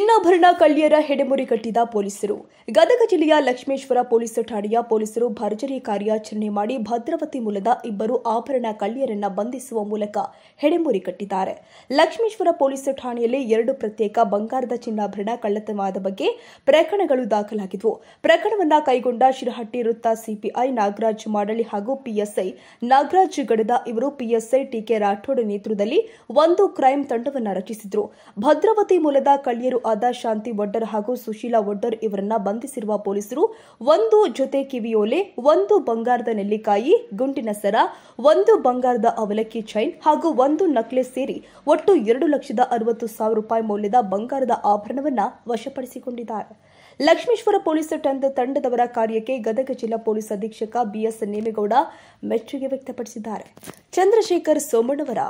ಚಿನ್ನಾಭರಣ ಕಳ್ಳಿಯರ ಹೆಡೆಮುರಿ ಕಟ್ಟಿದ ಪೊಲೀಸರು. ಗದಗ ಜಿಲ್ಲೆಯ ಲಕ್ಷ್ಮೇಶ್ವರ ಪೊಲೀಸ್ ಠಾಣೆಯ ಪೊಲೀಸರು ಭರ್ಜರಿ ಕಾರ್ಯಾಚರಣೆ ಮಾಡಿ ಭದ್ರಾವತಿ ಮೂಲದ ಇಬ್ಬರು ಆಭರಣ ಕಳ್ಳಿಯರನ್ನ ಬಂಧಿಸುವ ಮೂಲಕ ಹೆಡೆಮುರಿ ಕಟ್ಟಿದ್ದಾರೆ. ಲಕ್ಷ್ಮೇಶ್ವರ ಪೊಲೀಸ್ ಠಾಣೆಯಲ್ಲಿ 2 ಪ್ರತ್ಯೇಕ ಬಂಗಾರದ ಚಿನ್ನಾಭರಣ ಕಳ್ಳತನದ ಬಗ್ಗೆ ಪ್ರಕರಣಗಳು ದಾಖಲಾಗಿದ್ದವು. ಪ್ರಕರಣವನ್ನ ಕೈಗೊಂಡ ಶಿರಹಟ್ಟಿ ವೃತ್ತ ಸಿಪಿಐ ನಾಗರಾಜ್ ಮಾಡಳಿ ಹಾಗೂ ಪಿಎಸ್ಐ ನಾಗರಾಜ್ ಗಡದ ಇವರು ಪಿಎಸ್ಐ ಟಿಕೆ ರಾಠೋಡ್ ನೇತೃತ್ವದಲ್ಲಿ ಒಂದು ಕ್ರೈಂ ತಂಡವನ್ನು ರಚಿಸಿದ್ರು. ಭದ್ರಾವತಿ ಮೂಲದ ಕಳ್ಳಿಯರು ಆದ ಶಾಂತಿ ಒಡ್ಡರ್ ಹಾಗೂ ಸುಶೀಲಾ ಒಡ್ಡರ್ ಇವರನ್ನ ಬಂಧಿಸಿರುವ ಪೊಲೀಸರು 1 ಜೊತೆ ಕಿವಿಯೋಲೆ, 1 ಬಂಗಾರದ ನೆಲ್ಲಿಕಾಯಿ, ಗುಂಡಿನ ಸರ, 1 ಬಂಗಾರದ ಅವಲಕ್ಕಿ ಚೈನ್ ಹಾಗೂ 1 ನಕ್ಲೆಸ್ ಸೇರಿ ಒಟ್ಟು 2,60,000 ರೂಪಾಯಿ ಮೌಲ್ಯದ ಬಂಗಾರದ ಆಭರಣವನ್ನ ವಶಪಡಿಸಿಕೊಂಡಿದ್ದಾರೆ. ಲಕ್ಷ್ಮೇಶ್ವರ ಪೊಲೀಸ್ ತಂಡದವರ ಕಾರ್ಯಕ್ಕೆ ಗದಗ ಜಿಲ್ಲಾ ಪೊಲೀಸ್ ಅಧೀಕ್ಷಕ ಬಿಎಸ್ ನೇಮೇಗೌಡ ಮೆಚ್ಚುಗೆ ವ್ಯಕ್ತಪಡಿಸಿದ್ದಾರೆ. ಚಂದ್ರಶೇಖರ್ ಸೋಮಣ್ಣವರ